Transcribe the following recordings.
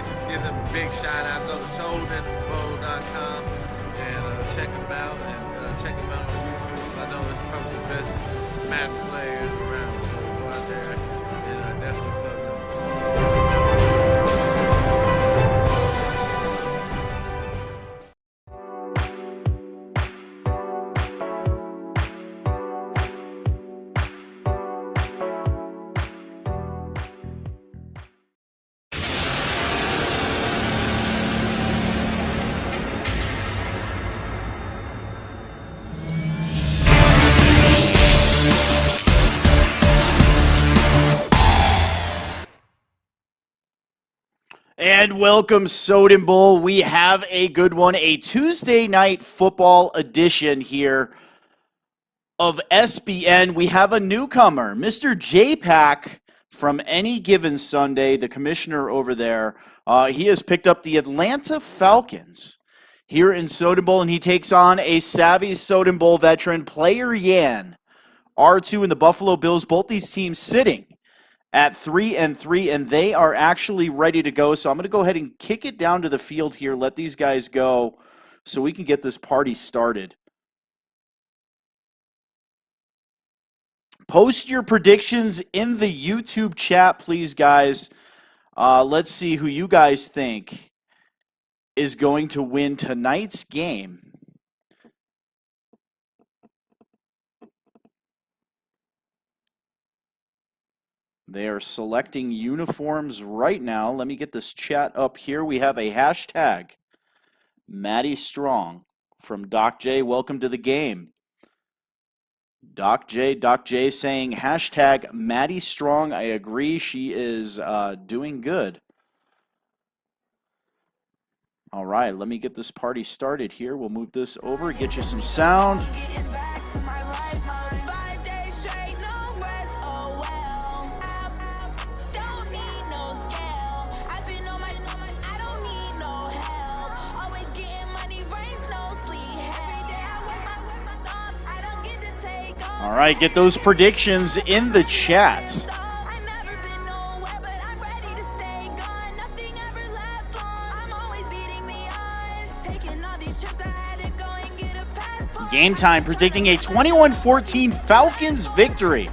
to give them a big shout out. Go to sodenbowl.com and check them out, and check them out on YouTube. I know it's probably the best Madden players around, so go out there and definitely plug them. And welcome, Soden Bowl. We have a good one, a Tuesday night football edition here of SBN. We have a newcomer, Mr. J-Pack from Any Given Sunday, the commissioner over there. He has picked up the Atlanta Falcons here in Soden Bowl, and he takes on a savvy Soden Bowl veteran, Player Yan, R2 and the Buffalo Bills. Both these teams sitting at 3-3, and they are actually ready to go. So I'm going to go ahead and kick it down to the field here, let these guys go so we can get this party started. Post your predictions in the YouTube chat, please, guys. Let's see who you guys think is going to win tonight's game. They are selecting uniforms right now. Let me get this chat up here. We have a hashtag, Maddie Strong from Doc J. Welcome to the game. Doc J saying hashtag Maddie Strong. I agree. She is doing good. All right, let me get this party started here. We'll move this over, get you some sound. All right, get those predictions in the chat. Game time predicting a 21-14 Falcons victory.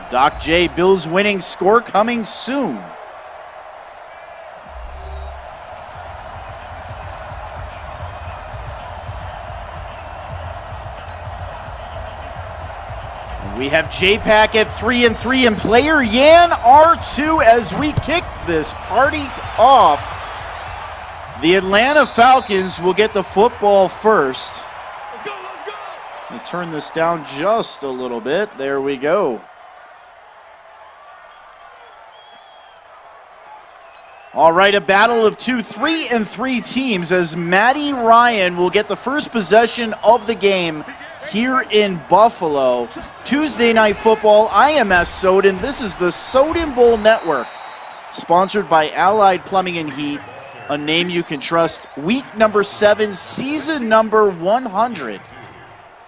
Doc J, Bills winning, score coming soon. We have J-Pack at 3-3 and Player Yan R2 as we kick this party off. The Atlanta Falcons will get the football first. Let me turn this down just a little bit. There we go. All right, a battle of two 3-3 teams as Matty Ryan will get the first possession of the game here in Buffalo. Tuesday Night Football, IMS Soden. This is the Soden Bowl Network, sponsored by Allied Plumbing and Heat, a name you can trust. Week number 7, season number 100.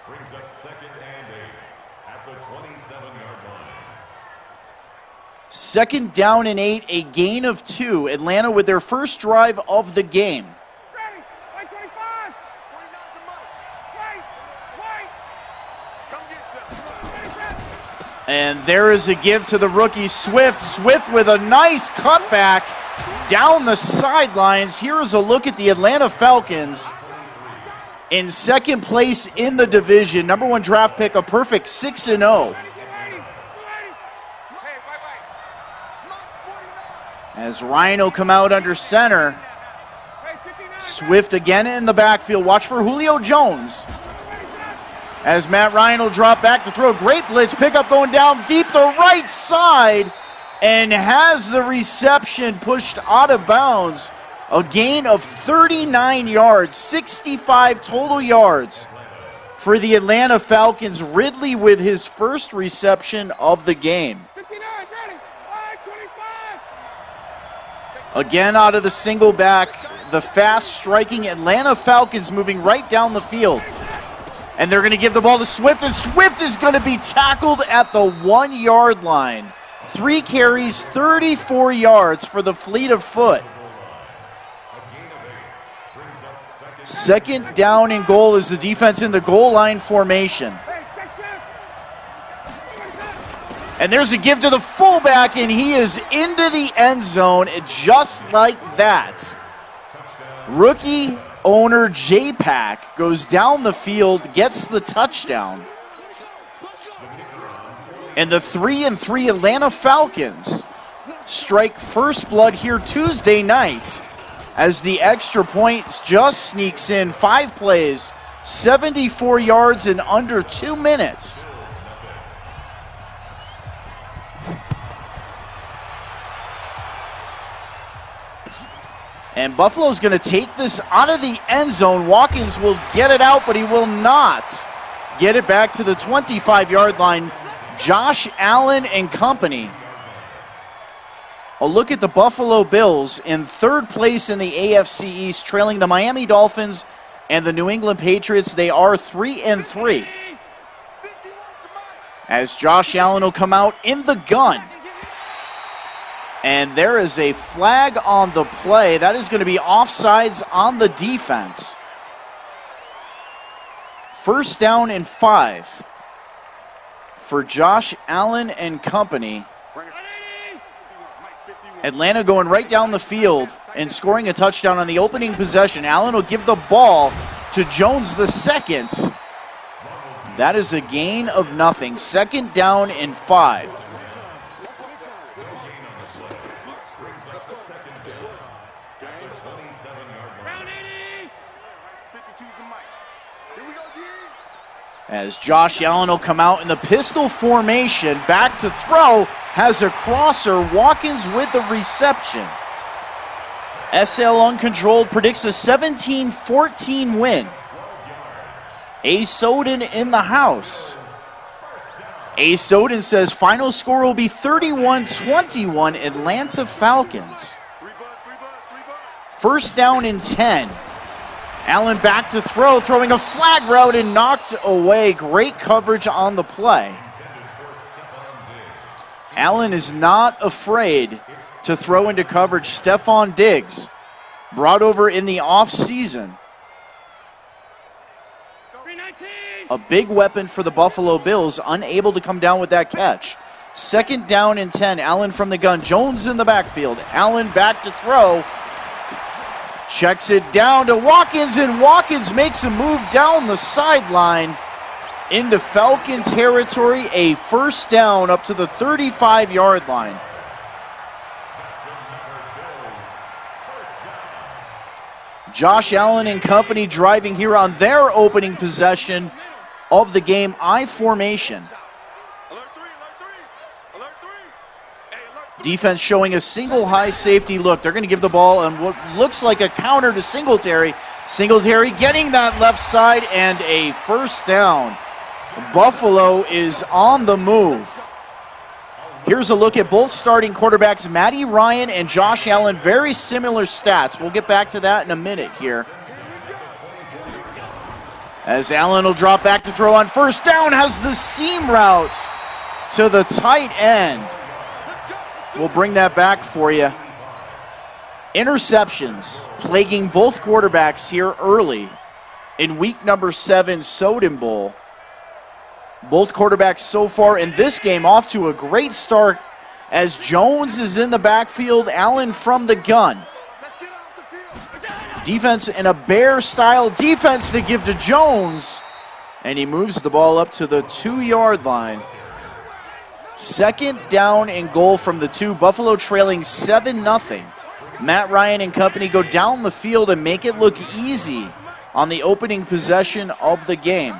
Brings up 2nd and 8 at the 27-yard line. 2nd down and 8, a gain of 2. Atlanta with their first drive of the game. And there is a give to the rookie Swift. Swift with a nice cutback down the sidelines. Here is a look at the Atlanta Falcons in 2nd place in the division. Number 1 draft pick, a perfect 6-0. As Ryan will come out under center. Swift again in the backfield. Watch for Julio Jones. As Matt Ryan will drop back to throw. Great blitz pickup going down deep the right side and has the reception pushed out of bounds. A gain of 39 yards, 65 total yards for the Atlanta Falcons. Ridley with his first reception of the game. Again out of the single back, the fast striking Atlanta Falcons moving right down the field. And they're going to give the ball to Swift, and Swift is going to be tackled at the 1-yard line. 3 carries, 34 yards for the fleet of foot. Second down and goal is the defense in the goal line formation. And there's a give to the fullback, and he is into the end zone just like that. Rookie owner J-Pack goes down the field, gets the touchdown. And the 3-3 Atlanta Falcons strike first blood here Tuesday night as the extra point just sneaks in. 5 plays, 74 yards in under 2 minutes. And Buffalo's going to take this out of the end zone. Watkins will get it out, but he will not get it back to the 25-yard line. Josh Allen and company. A look at the Buffalo Bills in 3rd place in the AFC East, trailing the Miami Dolphins and the New England Patriots. They are 3-3. As Josh Allen will come out in the gun. And there is a flag on the play. That is going to be offsides on the defense. First down and 5 for Josh Allen and company. Atlanta going right down the field and scoring a touchdown on the opening possession. Allen will give the ball to Jones the second. That is a gain of nothing. Second down and 5. As Josh Allen will come out in the pistol formation, back to throw, has a crosser, Watkins with the reception. SL Uncontrolled predicts a 17-14 win. A. Soden in the house. A. Soden says final score will be 31-21 Atlanta Falcons. First down and 10. Allen back to throw, throwing a flag route and knocked away. Great coverage on the play. Allen is not afraid to throw into coverage. Stephon Diggs, brought over in the offseason. A big weapon for the Buffalo Bills, unable to come down with that catch. Second down and 10, Allen from the gun. Jones in the backfield. Allen back to throw. Checks it down to Watkins, and Watkins makes a move down the sideline into Falcon territory. A first down up to the 35-yard line. Josh Allen and company driving here on their opening possession of the game. I formation. Defense showing a single high safety look. They're going to give the ball on what looks like a counter to Singletary. Singletary getting that left side and a first down. Buffalo is on the move. Here's a look at both starting quarterbacks, Matty Ryan and Josh Allen. Very similar stats. We'll get back to that in a minute here. As Allen will drop back to throw on first down, has the seam route to the tight end. We'll bring that back for you. Interceptions plaguing both quarterbacks here early in week number 7 Soden Bowl. Both quarterbacks so far in this game off to a great start as Jones is in the backfield, Allen from the gun. Defense in a bear-style defense to give to Jones, and he moves the ball up to the 2-yard line. Second down and goal from the 2. Buffalo trailing 7-0. Matt Ryan and company go down the field and make it look easy on the opening possession of the game.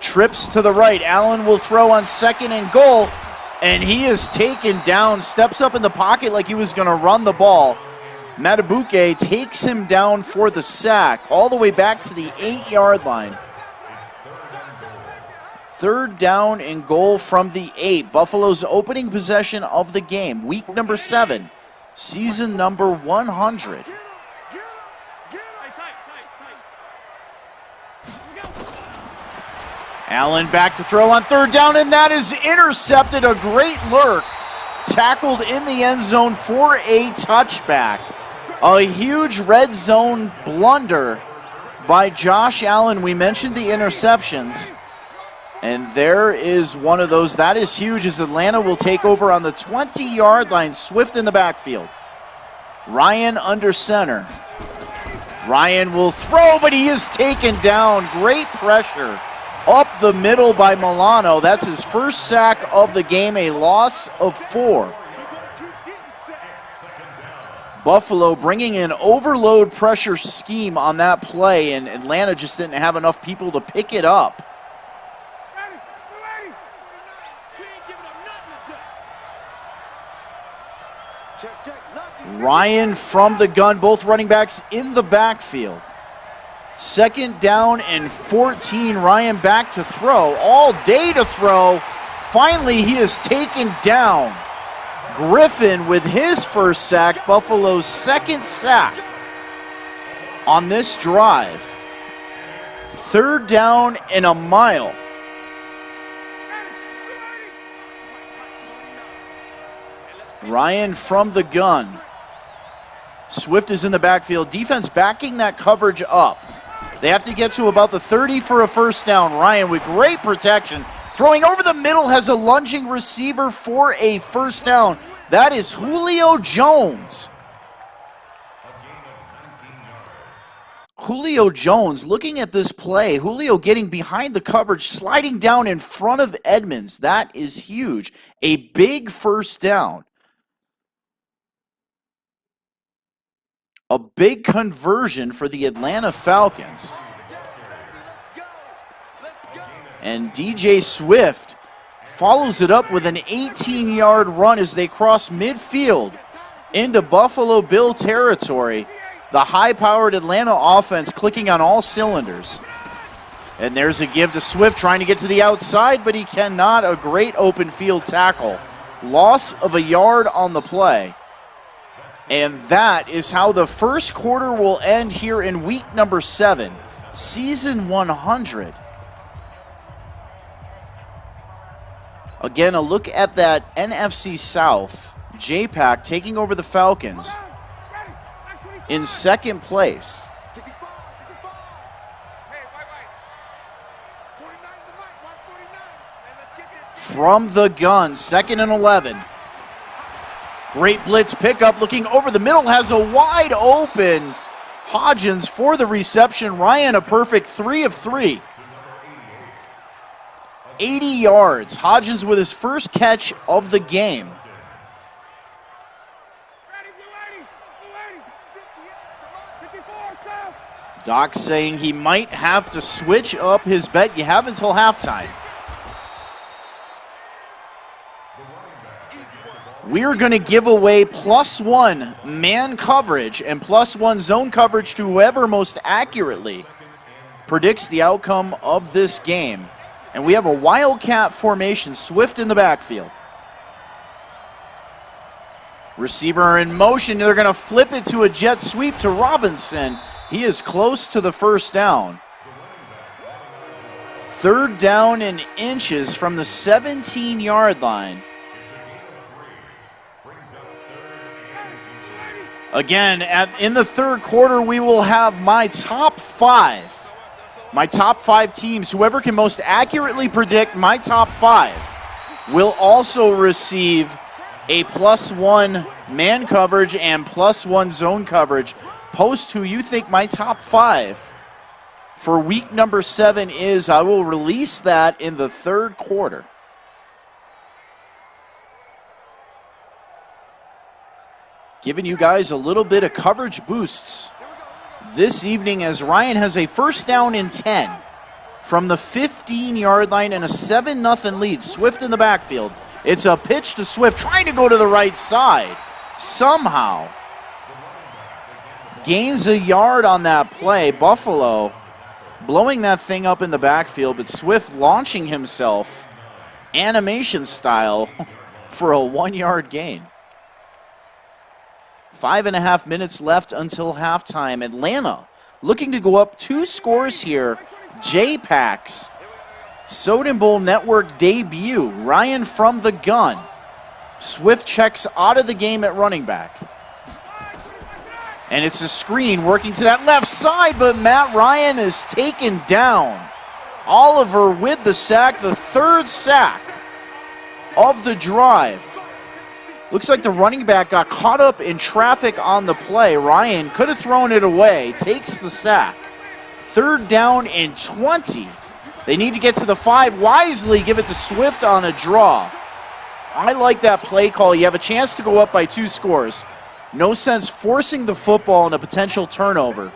Trips to the right. Allen will throw on second and goal, and he is taken down. Steps up in the pocket like he was going to run the ball. Matabuke takes him down for the sack all the way back to the 8-yard line. Third down and goal from the 8. Buffalo's opening possession of the game. Week number 7. Season number 100. Allen back to throw on third down, and that is intercepted. A great lurk. Tackled in the end zone for a touchback. A huge red zone blunder by Josh Allen. We mentioned the interceptions. And there is one of those. That is huge as Atlanta will take over on the 20-yard line. Swift in the backfield. Ryan under center. Ryan will throw, but he is taken down. Great pressure up the middle by Milano. That's his first sack of the game, a loss of 4. Buffalo bringing an overload pressure scheme on that play, and Atlanta just didn't have enough people to pick it up. Ryan from the gun, both running backs in the backfield. 2nd down and 14. Ryan back to throw, all day to throw. Finally, he is taken down. Griffin with his first sack, Buffalo's 2nd sack on this drive. 3rd down and a mile. Ryan from the gun. Swift is in the backfield. Defense backing that coverage up. They have to get to about the 30 for a first down. Ryan with great protection. Throwing over the middle, has a lunging receiver for a first down. That is Julio Jones. Julio Jones, looking at this play, Julio getting behind the coverage, sliding down in front of Edmonds. That is huge. A big first down. A big conversion for the Atlanta Falcons. And DJ Swift follows it up with an 18-yard run as they cross midfield into Buffalo Bill territory. The high-powered Atlanta offense clicking on all cylinders. And there's a give to Swift trying to get to the outside, but he cannot. A great open field tackle. Loss of a yard on the play. And that is how the first quarter will end here in week number 7, season 100. Again, a look at that NFC South. J-Pack taking over the Falcons in 2nd place. From the gun, 2nd and 11. Great blitz pickup, looking over the middle, has a wide open Hodgins for the reception. Ryan a perfect 3 of 3. 80 yards. Hodgins with his first catch of the game. Doc saying he might have to switch up his bet. You have until halftime. We're going to give away +1 man coverage and +1 zone coverage to whoever most accurately predicts the outcome of this game. And we have a wildcat formation, Swift in the backfield. Receiver in motion. They're going to flip it to a jet sweep to Robinson. He is close to the first down. 3rd down and inches from the 17-yard line. Again, in the 3rd quarter, we will have my top 5. My top 5 teams. Whoever can most accurately predict my top 5 will also receive a +1 man coverage and +1 zone coverage. Post who you think my top 5 for week number 7 is. I will release that in the 3rd quarter. Giving you guys a little bit of coverage boosts this evening as Ryan has a first down and 10 from the 15-yard line and a 7-0 lead. Swift in the backfield. It's a pitch to Swift trying to go to the right side. Somehow gains a yard on that play. Buffalo blowing that thing up in the backfield, but Swift launching himself animation style for a 1-yard gain. 5.5 minutes left until halftime. Atlanta looking to go up 2 scores here. J-Packs Soden Bowl Network debut, Ryan from the gun. Swift checks out of the game at running back. And it's a screen working to that left side, but Matt Ryan is taken down. Oliver with the sack, the third sack of the drive. Looks like the running back got caught up in traffic on the play. Ryan could have thrown it away, takes the sack. 3rd down and 20. They need to get to the 5. Wisely give it to Swift on a draw. I like that play call. You have a chance to go up by 2 scores. No sense forcing the football in a potential turnover.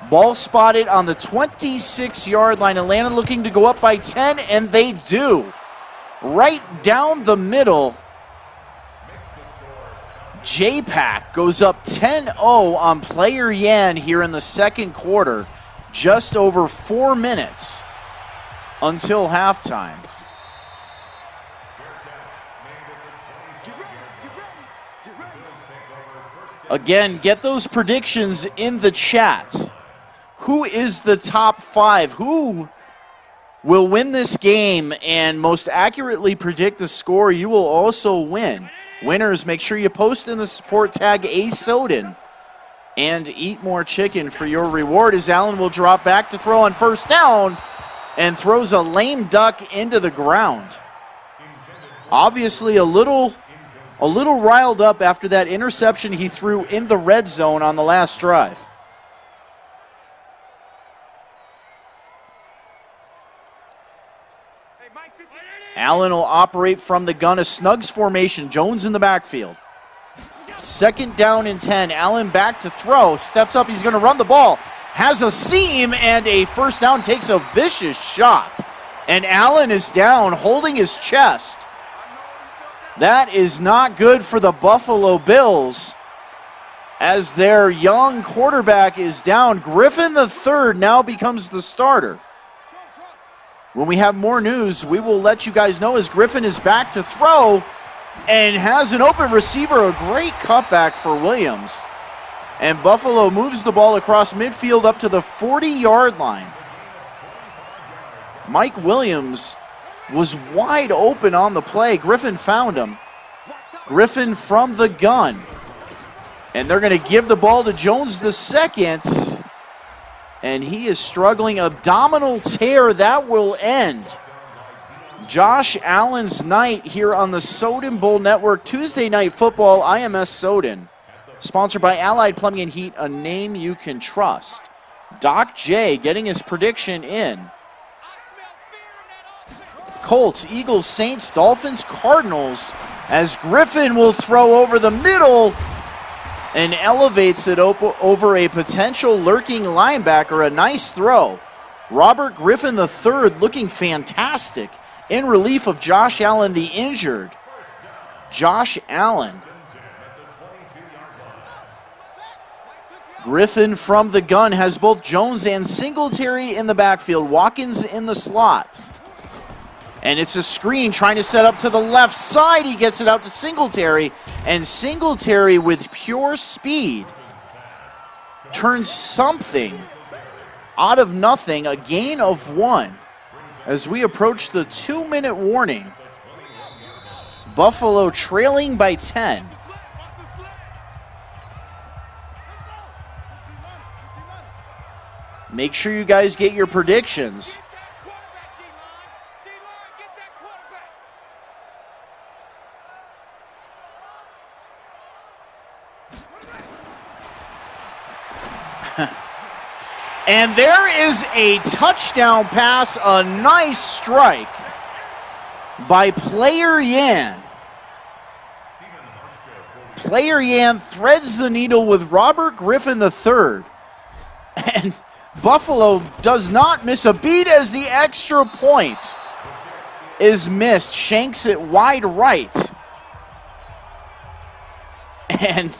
Ball spotted on the 26-yard line. Atlanta looking to go up by 10, and they do. Right down the middle. J-Pack goes up 10-0 on Player Yan here in the second quarter. Just over 4 minutes until halftime. Again, get those predictions in the chat. Who is the top 5? Who will win this game and most accurately predict the score? You will also win. Winners, make sure you post in the support tag ASoden and eat more chicken for your reward, as Allen will drop back to throw on 1st down and throws a lame duck into the ground. Obviously a little riled up after that interception he threw in the red zone on the last drive. Allen will operate from the gun, a snugs formation. Jones in the backfield. 2nd down and 10. Allen back to throw. Steps up. He's going to run the ball. Has a seam and a 1st down. Takes a vicious shot. And Allen is down, holding his chest. That is not good for the Buffalo Bills, as their young quarterback is down. Griffin III now becomes the starter. When we have more news, we will let you guys know, as Griffin is back to throw and has an open receiver. A great cutback for Williams. And Buffalo moves the ball across midfield up to the 40-yard line. Mike Williams was wide open on the play. Griffin found him. Griffin from the gun. And they're going to give the ball to Jones the second. And he is struggling. Abdominal tear. That will end Josh Allen's night here on the Soden Bowl Network. Tuesday Night Football, IMS Soden. Sponsored by Allied Plumbing and Heat, a name you can trust. Doc J getting his prediction in. Colts, Eagles, Saints, Dolphins, Cardinals, as Griffin will throw over the middle and elevates it over a potential lurking linebacker. A nice throw. Robert Griffin III looking fantastic in relief of Josh Allen, the injured. Josh Allen. Griffin from the gun has both Jones and Singletary in the backfield. Watkins in the slot. And it's a screen trying to set up to the left side. He gets it out to Singletary. And Singletary, with pure speed, turns something out of nothing. A gain of 1 as we approach the 2-minute warning. Buffalo trailing by 10. Make sure you guys get your predictions. And there is a touchdown pass, a nice strike by Player Yan. Player Yan threads the needle with Robert Griffin III. And Buffalo does not miss a beat as the extra point is missed. Shanks it wide right. And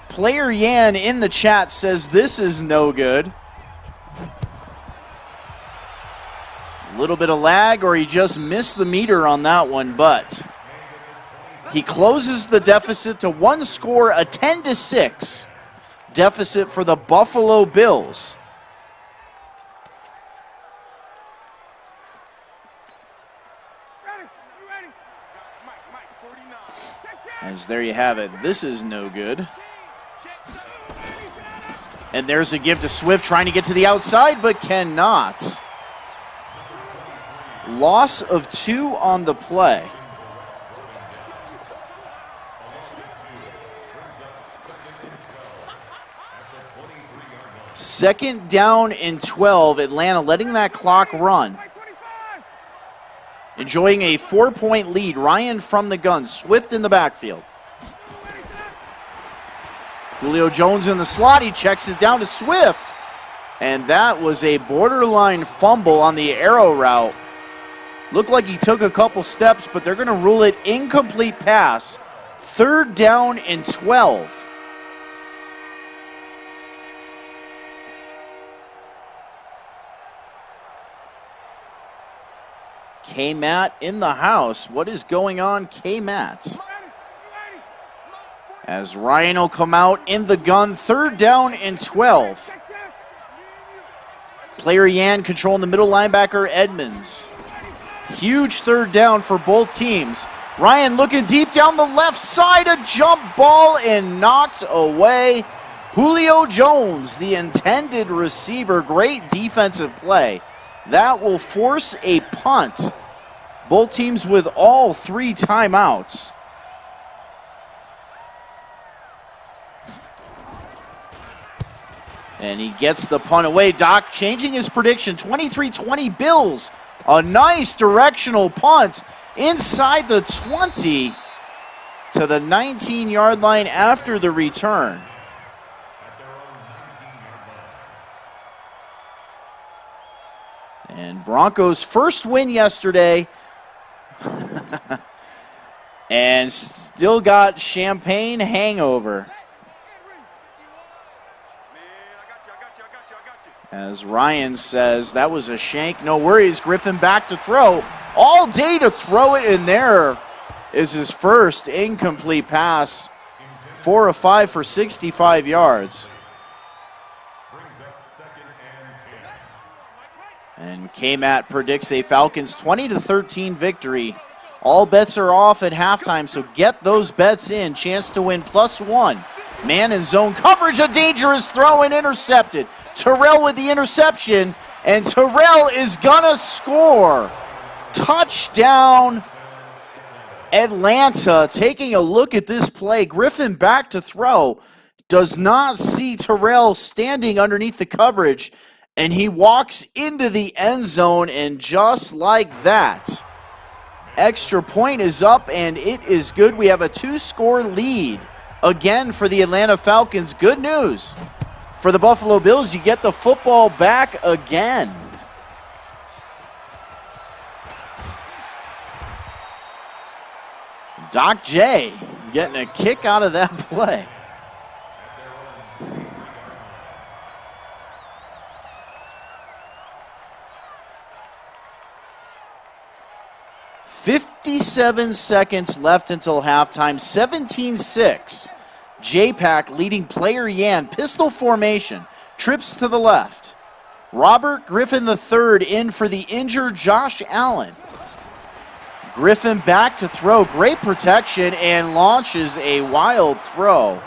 Player Yan in the chat says this is no good. A little bit of lag, or he just missed the meter on that one, but he closes the deficit to 1 score, a 10-6 deficit for the Buffalo Bills. As there you have it. This is no good. And there's a give to Swift trying to get to the outside, but cannot. Loss of 2 on the play. Second down and 12. Atlanta letting that clock run. Enjoying a 4-point lead. Ryan from the gun. Swift in the backfield. Julio Jones in the slot. He checks it down to Swift. And that was a borderline fumble on the arrow route. Looked like he took a couple steps, but they're going to rule it incomplete pass. Third down and 12. K-Matt in the house. What is going on, K-Matt? As Ryan will come out in the gun. Third down and 12. Player Yan controlling the middle linebacker, Edmonds. Huge third down for both teams. Ryan looking deep down the left side, a jump ball and knocked away. Julio Jones, the intended receiver, great defensive play. That will force a punt. Both teams with all 3 timeouts. And he gets the punt away. Doc changing his prediction, 23-20 Bills. A nice directional punt inside the 20 to the 19-yard line after the return. And Broncos' first win yesterday. And still got champagne hangover. As Ryan says, that was a shank. No worries. Griffin back to throw. All day to throw it in there is his first incomplete pass. 4 of 5 for 65 yards. And K-Matt predicts a Falcons 20-13 victory. All bets are off at halftime, so get those bets in. Chance to win +1. Man in zone coverage, a dangerous throw and intercepted. Terrell with the interception, and Terrell is gonna score. Touchdown, Atlanta. Taking a look at this play, Griffin back to throw. Does not see Terrell standing underneath the coverage, and he walks into the end zone, and just like that, extra point is up, and it is good. We have a 2-score lead again for the Atlanta Falcons. Good news for the Buffalo Bills. You get the football back again. Doc J getting a kick out of that play. "57 seconds left until halftime, 17-6. J-Pack leading player Yan, pistol formation, trips to the left. Robert Griffin III in for the injured Josh Allen. Griffin back to throw, great protection, and launches a wild throw.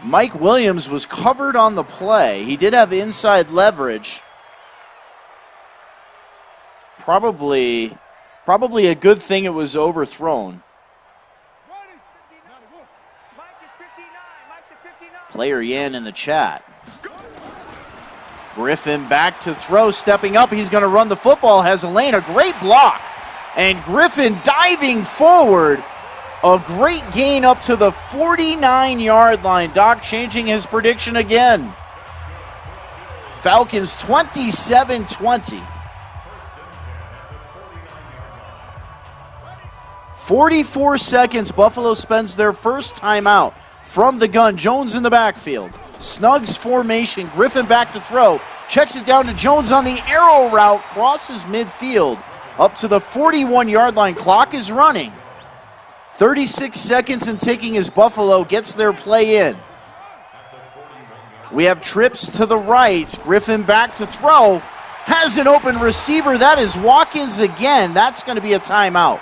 Mike Williams was covered on the play. He did have inside leverage. Probably a good thing it was overthrown. Player Yan in the chat. Griffin back to throw, stepping up. He's going to run the football. Has a lane, a great block. And Griffin diving forward. A great gain up to the 49-yard line. Doc changing his prediction again. Falcons 27-20. 44 seconds. Buffalo spends their first timeout. From the gun, Jones in the backfield. Snugs formation, Griffin back to throw. Checks it down to Jones on the arrow route. Crosses midfield up to the 41-yard line. Clock is running. 36 seconds and ticking as Buffalo gets their play in. We have trips to the right. Griffin back to throw. has an open receiver. That is Watkins again. That's going to be a timeout.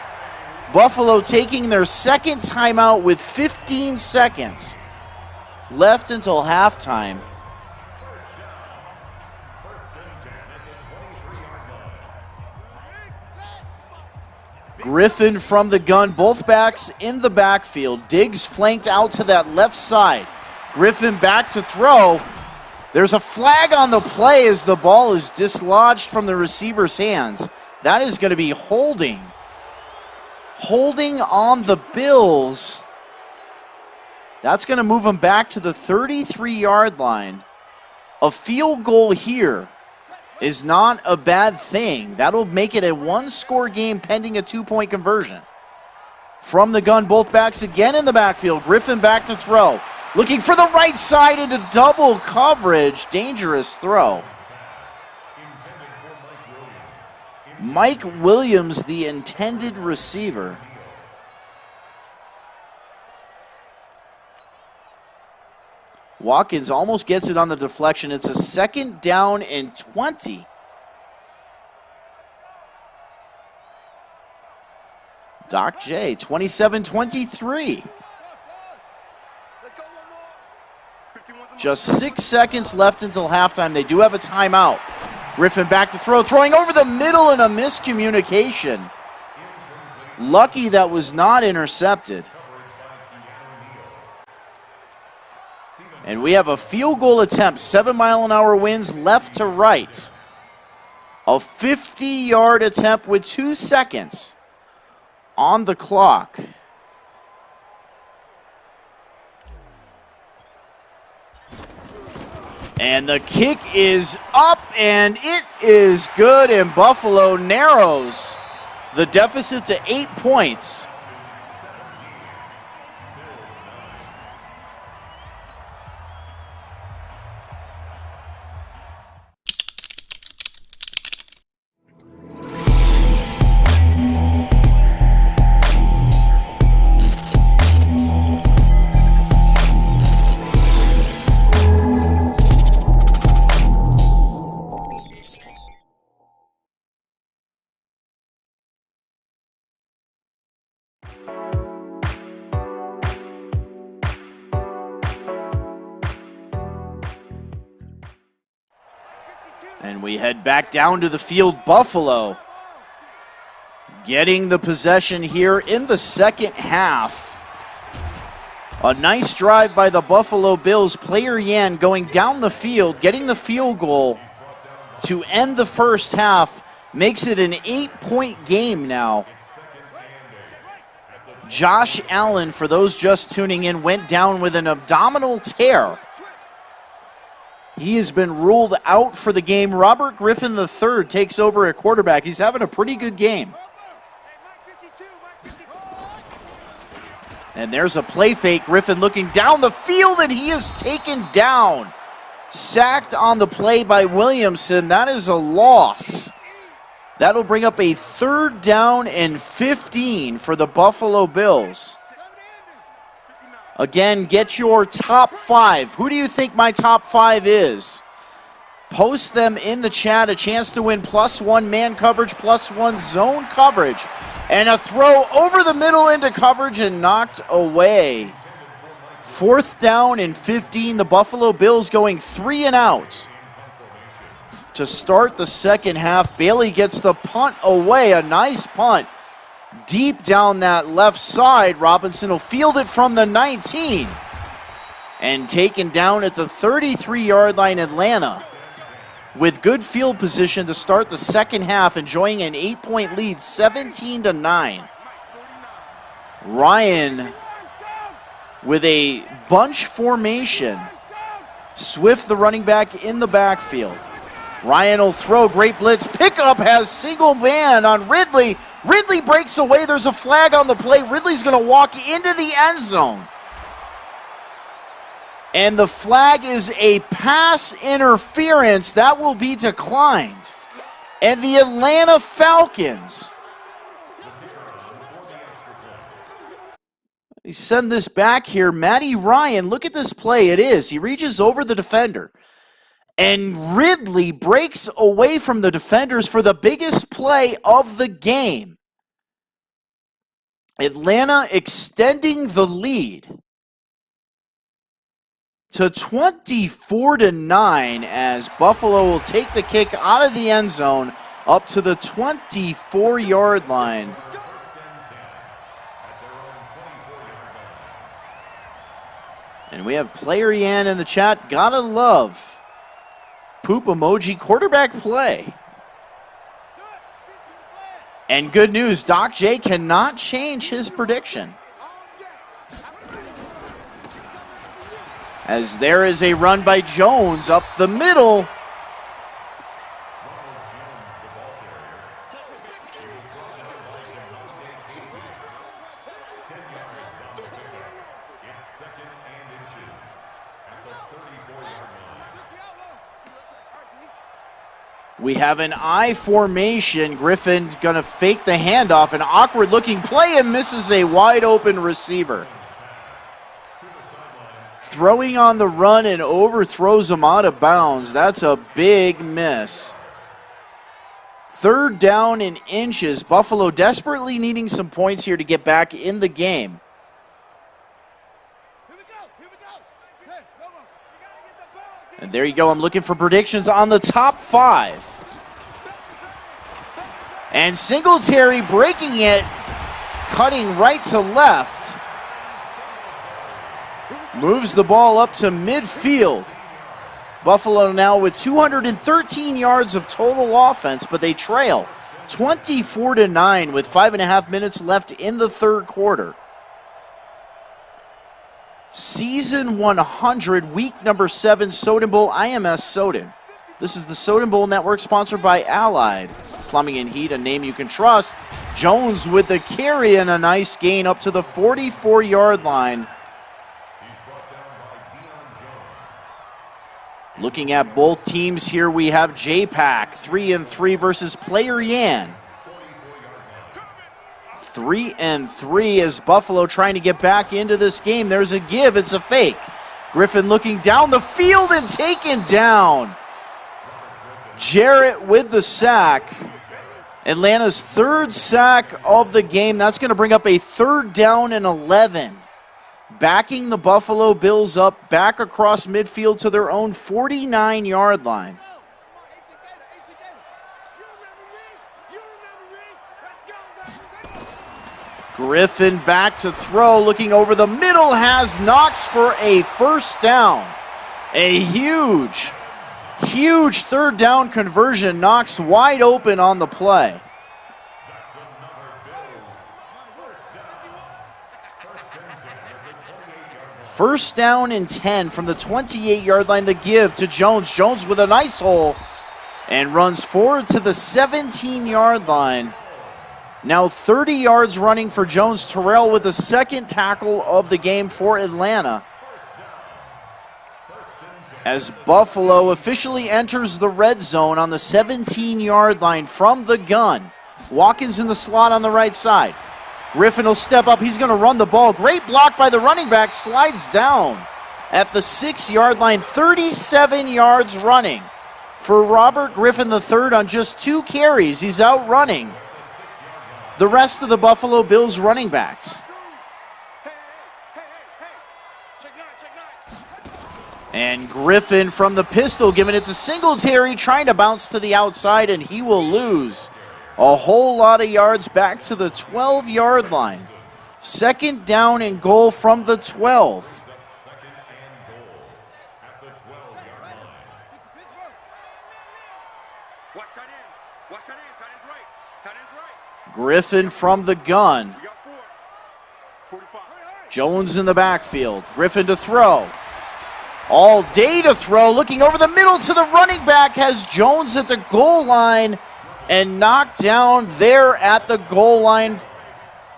Buffalo taking their second timeout with 15 seconds left until halftime. Griffin from the gun, both backs in the backfield. Diggs flanked out to that left side. Griffin back to throw. There's a flag on the play as the ball is dislodged from the receiver's hands. That is going to be holding. Holding on the Bills. That's going to move them back to the 33-yard line. A field goal here is not a bad thing. That'll make it a one-score game pending a two-point conversion. From the gun, both backs again in the backfield. Griffin back to throw. Looking for the right side into double coverage. Dangerous throw. Mike Williams, the intended receiver. Watkins almost gets it on the deflection. It's a second down and 20. Doc J, 27-23. Just 6 seconds left until halftime. They do have a timeout. Griffin back to throw, throwing over the middle and a miscommunication. Lucky that was not intercepted. And we have a field goal attempt, 7-mile-an-hour winds left to right. A 50-yard attempt with 2 seconds on the clock. And the kick is up, and it is good, and Buffalo narrows the deficit to 8 points. And we head back down to the field. Buffalo getting the possession here in the second half. A nice drive by the Buffalo Bills. Player Yan going down the field, getting the field goal to end the first half. Makes it an 8-point game now. Josh Allen, for those just tuning in, went down with an abdominal tear. He has been ruled out for the game. Robert Griffin III takes over at quarterback. He's having a pretty good game. And there's a play fake. Griffin looking down the field, and he is taken down. Sacked on the play by Williamson. That is a loss. That'll bring up a 3rd down and 15 for the Buffalo Bills. Again, get your top 5. Who do you think my top 5 is? Post them in the chat. A chance to win +1 man coverage, +1 zone coverage. And a throw over the middle into coverage and knocked away. 4th down and 15. The Buffalo Bills going 3 and out. To start the second half, Bailey gets the punt away. A nice punt. Deep down that left side. Robinson will field it from the 19. And taken down at the 33-yard line, Atlanta. With good field position to start the second half, enjoying an 8-point lead, 17-9. Ryan with a bunch formation. Swift, the running back, in the backfield. Ryan will throw, great blitz. Pickup has single man on Ridley. Ridley breaks away. There's a flag on the play. Ridley's going to walk into the end zone. And the flag is a pass interference. That will be declined. And the Atlanta Falcons, we send this back here. Matty Ryan, look at this play. It is. He reaches over the defender. And Ridley breaks away from the defenders for the biggest play of the game. Atlanta extending the lead to 24-9 as Buffalo will take the kick out of the end zone up to the 24-yard line. And we have Player Yan in the chat. Gotta love poop emoji quarterback play. And good news, Doc J cannot change his prediction. As there is a run by Jones up the middle. We have an I formation. Griffin gonna fake the handoff. An awkward looking play and misses a wide open receiver. Throwing on the run and overthrows him out of bounds. That's a big miss. 3rd down in inches. Buffalo desperately needing some points here to get back in the game. And there you go. I'm looking for predictions on the top 5. And Singletary breaking it, cutting right to left. Moves the ball up to midfield. Buffalo now with 213 yards of total offense, but they trail 24-9 with 5.5 minutes left in the 3rd quarter. Season 100, week number 7, Soden Bowl, IMS Soden. This is the Soden Bowl Network, sponsored by Allied Plumbing and Heat, a name you can trust. Jones with the carry and a nice gain up to the 44-yard line. Looking at both teams here, we have J-Pack, 3-3 versus Player Yan. 3-3 as Buffalo trying to get back into this game. There's a give, it's a fake. Griffin looking down the field and taken down. Jarrett with the sack. Atlanta's 3rd sack of the game. That's going to bring up a 3rd down and 11. Backing the Buffalo Bills up back across midfield to their own 49-yard line. Griffin back to throw, looking over the middle, has Knox for a 1st down. A huge 3rd down conversion. Knox wide open on the play. First down and 10 from the 28-yard line. The give to Jones. Jones with a nice hole and runs forward to the 17-yard line. Now 30 yards running for Jones. Terrell with the 2nd tackle of the game for Atlanta. As Buffalo officially enters the red zone on the 17-yard line from the gun. Watkins in the slot on the right side. Griffin will step up. He's going to run the ball. Great block by the running back. Slides down at the 6-yard line. 37 yards running for Robert Griffin III on just 2 carries. He's out running the rest of the Buffalo Bills running backs. And Griffin from the pistol giving it to Singletary, trying to bounce to the outside, and he will lose a whole lot of yards back to the 12-yard line. 2nd down and goal from the 12. Griffin from the gun. Jones in the backfield. Griffin to throw. All day to throw. Looking over the middle to the running back. Has Jones at the goal line and knocked down there at the goal line.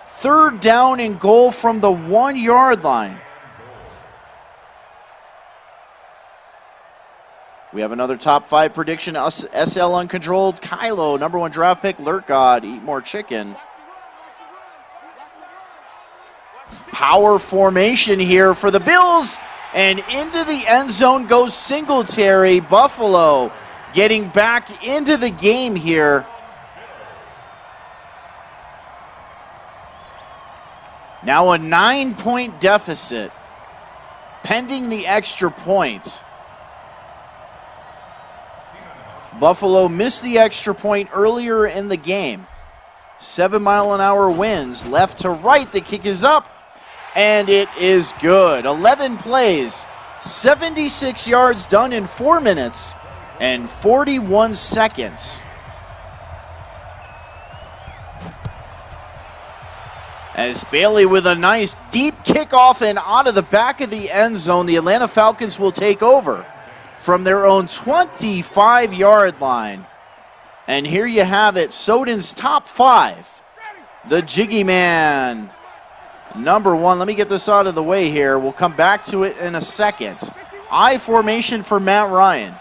3rd down and goal from the 1-yard line. We have another top 5 prediction. SL Uncontrolled. Kylo, #1 draft pick. Lurk God, eat more chicken. Power formation here for the Bills. And into the end zone goes Singletary. Buffalo getting back into the game here. Now a 9-point deficit, pending the extra point. Buffalo missed the extra point earlier in the game. 7-mile-an-hour winds, left to right. The kick is up, and it is good. 11 plays, 76 yards done in 4 minutes and 41 seconds. As Bailey with a nice deep kickoff and out of the back of the end zone, the Atlanta Falcons will take over from their own 25-yard line. And here you have it, Soden's top 5. The Jiggy Man, number 1. Let me get this out of the way here. We'll come back to it in a second. I formation for Matt Ryan.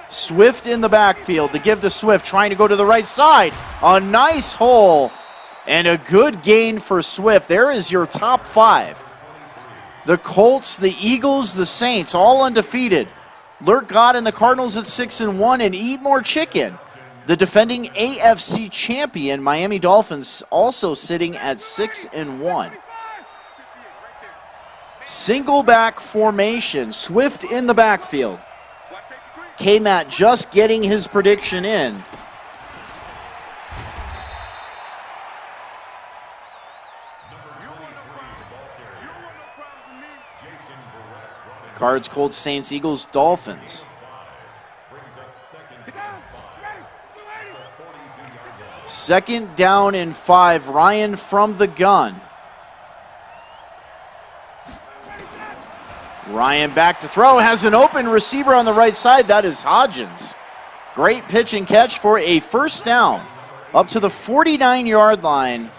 Swift in the backfield. The give to Swift, trying to go to the right side. A nice hole and a good gain for Swift. There is your top 5. The Colts, the Eagles, the Saints, all undefeated. Lurk God and the Cardinals at 6-1, and eat more chicken. The defending AFC champion, Miami Dolphins, also sitting at 6-1. Single back formation, Swift in the backfield. K-Matt just getting his prediction in. Cards, Colts, Saints, Eagles, Dolphins. Second down and 5. Ryan from the gun. Ryan back to throw. Has an open receiver on the right side. That is Hodgins. Great pitch and catch for a first down. Up to the 49-yard line.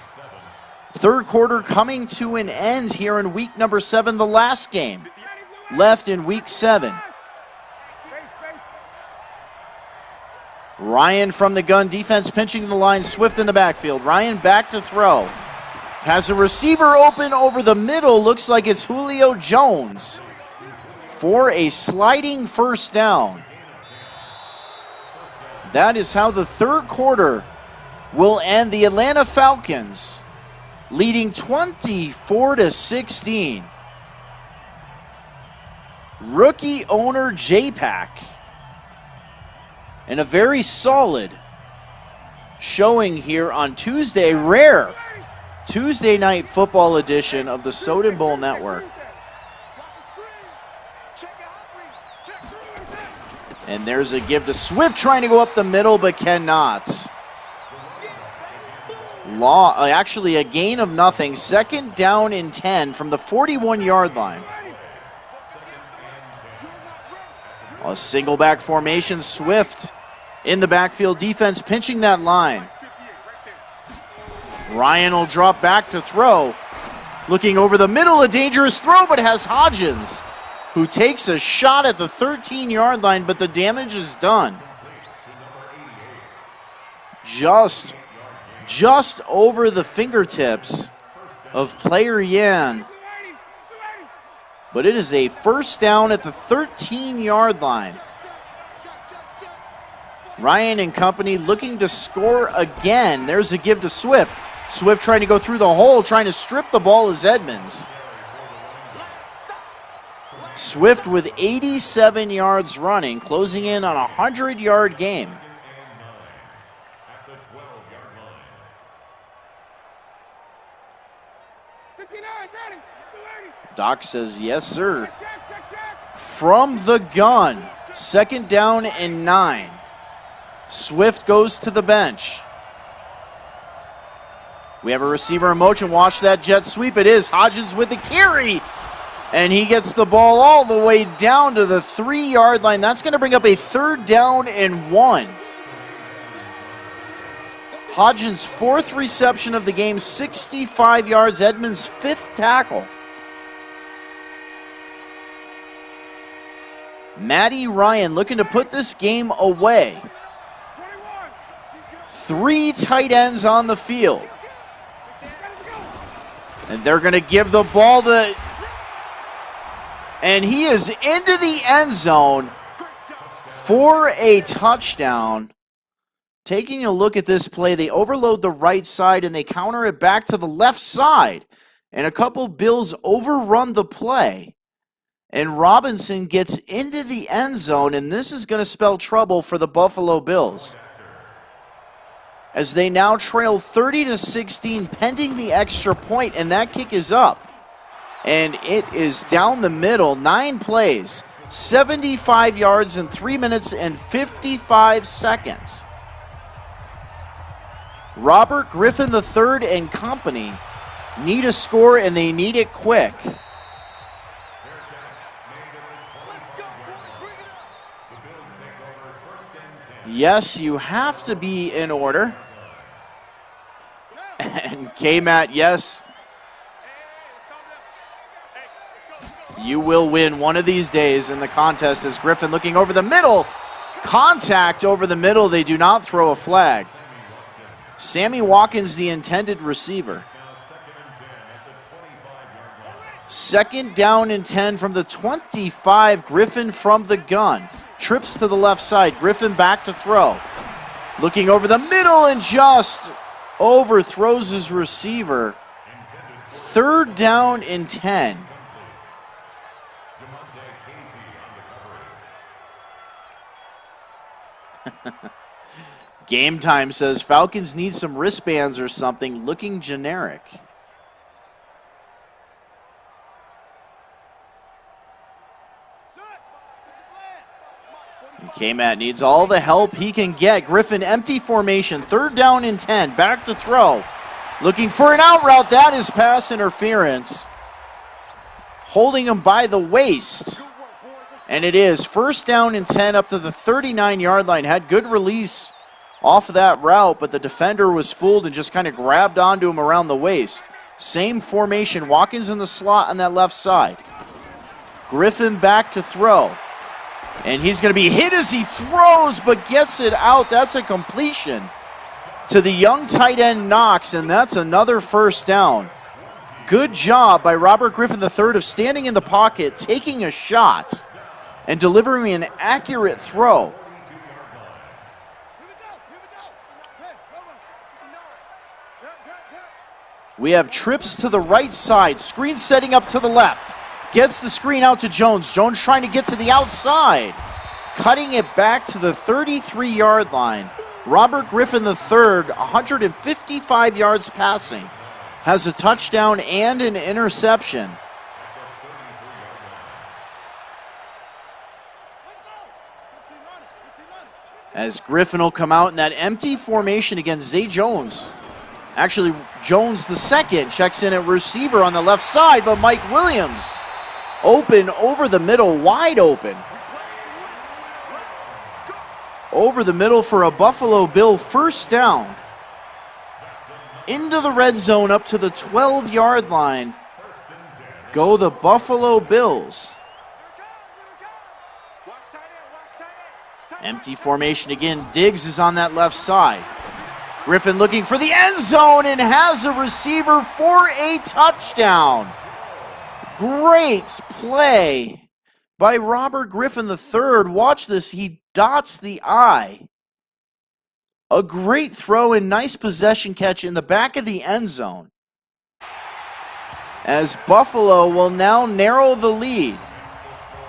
Third quarter coming to an end here in week number 7, the last game left in week 7. Ryan from the gun, defense pinching the line, Swift in the backfield. Ryan back to throw. Has a receiver open over the middle, looks like it's Julio Jones for a sliding first down. That is how the third quarter will end. The Atlanta Falcons leading 24-16. Rookie owner J-Pack. And a very solid showing here on Tuesday. Rare Tuesday night football edition of the Soden Bowl Network. And there's a give to Swift, trying to go up the middle but cannot. Actually a gain of nothing. Second down and 10 from the 41-yard line. A single back formation, Swift in the backfield, defense pinching that line. Ryan will drop back to throw. Looking over the middle, a dangerous throw, but has Hodgins, who takes a shot at the 13-yard line, but the damage is done. Just over the fingertips of player Yan. But it is a first down at the 13-yard line. Ryan and company looking to score again. There's a give to Swift. Swift trying to go through the hole, trying to strip the ball as Edmonds. Swift with 87 yards running, closing in on a 100-yard game. Doc says, yes, sir. From the gun, second down and 9. Swift goes to the bench. We have a receiver in motion. Watch that jet sweep. It is Hodgins with the carry. And he gets the ball all the way down to the 3-yard line. That's going to bring up a third down and 1. Hodgins' 4th reception of the game, 65 yards. Edmonds' 5th tackle. Matty Ryan looking to put this game away. 3 tight ends on the field. And they're going to give the ball to And he is into the end zone for a touchdown. Taking a look at this play, they overload the right side and they counter it back to the left side. And a couple Bills overrun the play. And Robinson gets into the end zone, and this is going to spell trouble for the Buffalo Bills, as they now trail 30-16 pending the extra point, and that kick is up. And it is down the middle, 9 plays, 75 yards in 3 minutes and 55 seconds. Robert Griffin III and company need a score, and they need it quick. Yes, you have to be in order. And K-Matt, yes, you will win one of these days in the contest, as Griffin looking over the middle. Contact over the middle. They do not throw a flag. Sammy Watkins, the intended receiver. 2nd down and 10 from the 25. Griffin from the gun. Trips to the left side. Griffin back to throw. Looking over the middle and just overthrows his receiver. 3rd down and 10. Game Time says Falcons need some wristbands or something, looking generic. K-Matt needs all the help he can get. Griffin, empty formation, 3rd down and 10, back to throw. Looking for an out route, that is pass interference. Holding him by the waist. And it is 1st down and 10 up to the 39-yard line. Had good release off of that route, but the defender was fooled and just kind of grabbed onto him around the waist. Same formation, Watkins in the slot on that left side. Griffin back to throw. And he's going to be hit as he throws, but gets it out. That's a completion to the young tight end Knox, and that's another 1st down. Good job by Robert Griffin III of standing in the pocket, taking a shot, and delivering an accurate throw. We have trips to the right side, screen setting up to the left. Gets the screen out to Jones. Jones trying to get to the outside. Cutting it back to the 33-yard line. Robert Griffin III, 155 yards passing. Has a touchdown and an interception. As Griffin will come out in that empty formation against Zay Jones. Actually, Jones the second checks in at receiver on the left side, but Mike Williams open over the middle, wide open. Over the middle for a Buffalo Bill 1st down. Into the red zone up to the 12-yard line. Go the Buffalo Bills. Empty formation again. Diggs is on that left side. Griffin looking for the end zone and has a receiver for a touchdown. Great play by Robert Griffin III. Watch this. He dots the I. A great throw and nice possession catch in the back of the end zone. As Buffalo will now narrow the lead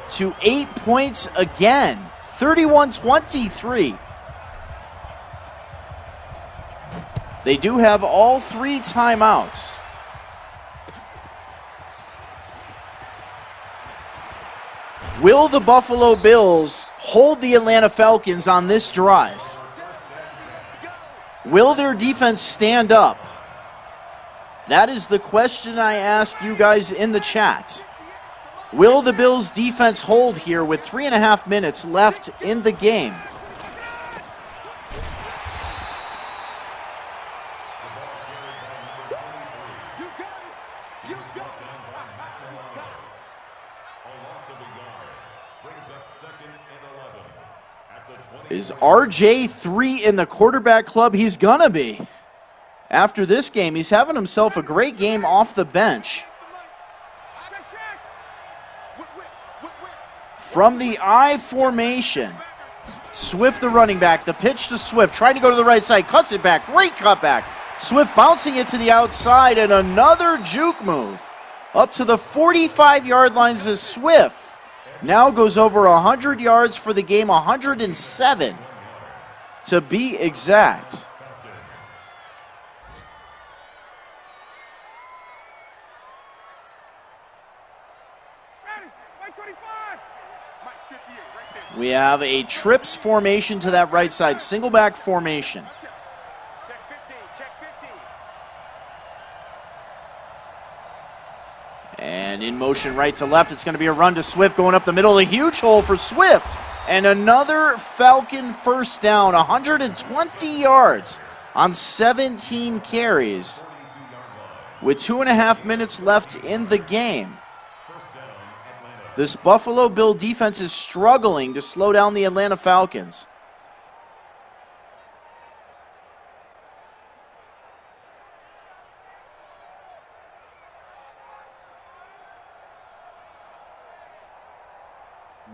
to 8 points again. 31-23. They do have all 3 timeouts. Will the Buffalo Bills hold the Atlanta Falcons on this drive? Will their defense stand up? That is the question I ask you guys in the chat. Will the Bills defense hold here with 3.5 minutes left in the game? Is RJ3 in the quarterback club? He's gonna be. After this game, he's having himself a great game off the bench. From the I formation, Swift the running back, the pitch to Swift, trying to go to the right side, cuts it back, great cutback. Swift bouncing it to the outside, and another juke move. Up to the 45-yard lines as Swift now goes over 100 yards for the game, 107 to be exact. We have a trips formation to that right side, single back formation. And in motion right to left, it's going to be a run to Swift going up the middle, a huge hole for Swift. And another Falcon first down, 120 yards on 17 carries with 2.5 minutes left in the game. This Buffalo Bill defense is struggling to slow down the Atlanta Falcons.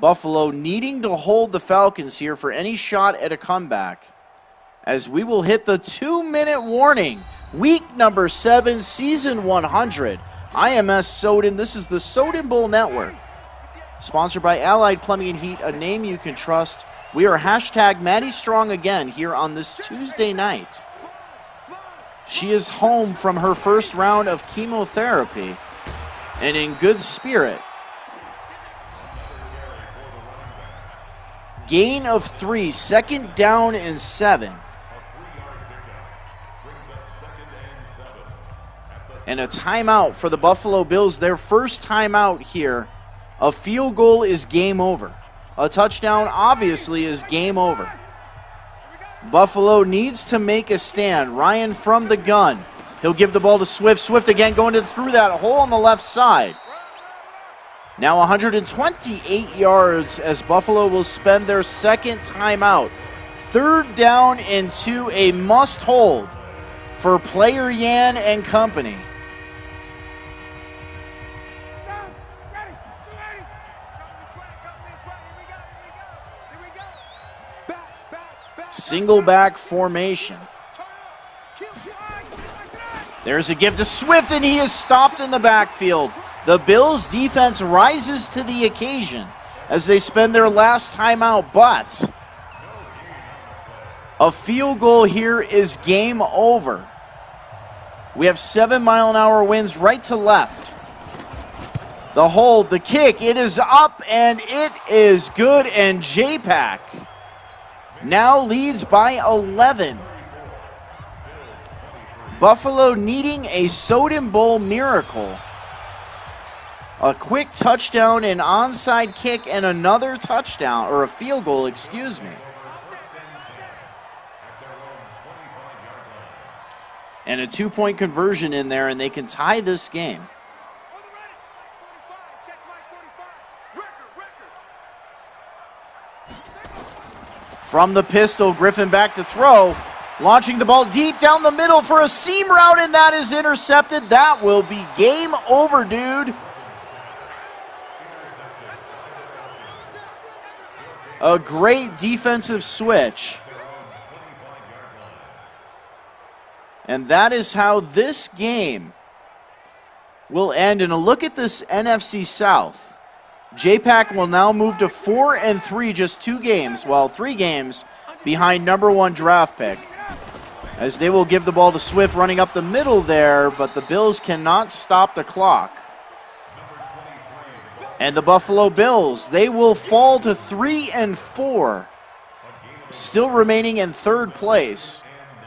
Buffalo needing to hold the Falcons here for any shot at a comeback, as we will hit the 2-minute warning. Week number 7, season 100. IMS Soden. This is the Soden Bowl Network. Sponsored by Allied Plumbing and Heat, a name you can trust. We are hashtag Maddie Strong again here on this Tuesday night. She is home from her first round of chemotherapy and in good spirit. Gain of 3, second down and 7. And a timeout for the Buffalo Bills, their first timeout here. A field goal is game over. A touchdown obviously is game over. Buffalo needs to make a stand. Ryan from the gun. He'll give the ball to Swift. Swift again going through that hole on the left side. Now 128 yards as Buffalo will spend their second timeout. Third down and 2, a must hold for player Yan and company. Single back formation. There's a give to Swift, and he is stopped in the backfield. The Bills defense rises to the occasion as they spend their last timeout, but a field goal here is game over. We have 7-mile-an-hour winds right to left. The hold, the kick, it is up, and it is good, and J-Pack now leads by 11. Buffalo needing a Soden Bowl miracle. A quick touchdown, an onside kick, and another touchdown, or a field goal, excuse me. And a 2-point conversion in there, and they can tie this game. From the pistol, Griffin back to throw. Launching the ball deep down the middle for a seam route, and that is intercepted. That will be game over, dude. A great defensive switch. And that is how this game will end. And a look at this NFC South. J-Pack will now move to 4-3, just 2 games, well, 3 games behind number 1 draft pick. As they will give the ball to Swift running up the middle there, but the Bills cannot stop the clock. And the Buffalo Bills, they will fall to 3-4, still remaining in 3rd place,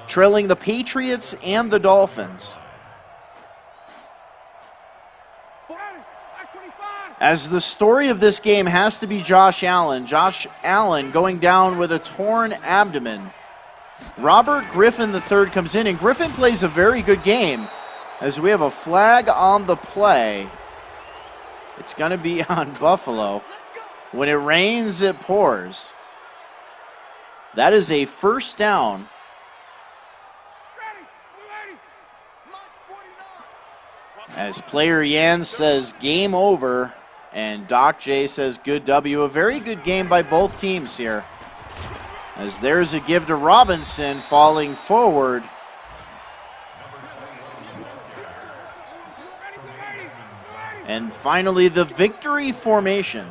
trailing the Patriots and the Dolphins. As the story of this game has to be Josh Allen. Josh Allen going down with a torn abdomen. Robert Griffin III comes in, and Griffin plays a very good game as we have a flag on the play. It's going to be on Buffalo. When it rains, it pours. That is a first down. As player Yan says game over, And Doc J says good W. A very good game by both teams here. As there's a give to Robinson falling forward. And finally, the victory formation.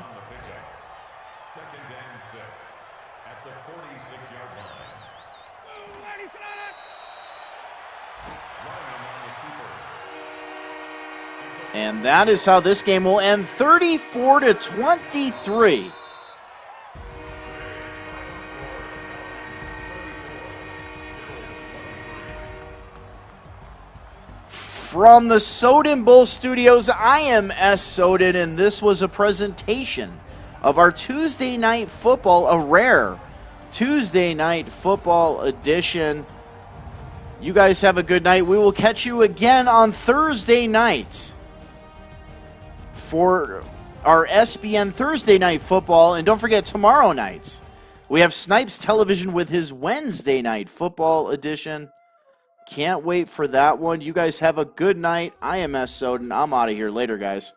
Second and 6 at the 46-yard line. And that is how this game will end, 34-23. From the Soden Bowl studios, I am S. Soden, and this was a presentation of our Tuesday Night Football, a rare Tuesday Night Football edition. You guys have a good night. We will catch you again on Thursday night for our SBN Thursday Night Football. And don't forget, tomorrow night, we have Snipes Television with his Wednesday Night Football edition. Can't wait for that one. You guys have a good night. I am S. Soden. I'm out of here. Later, guys.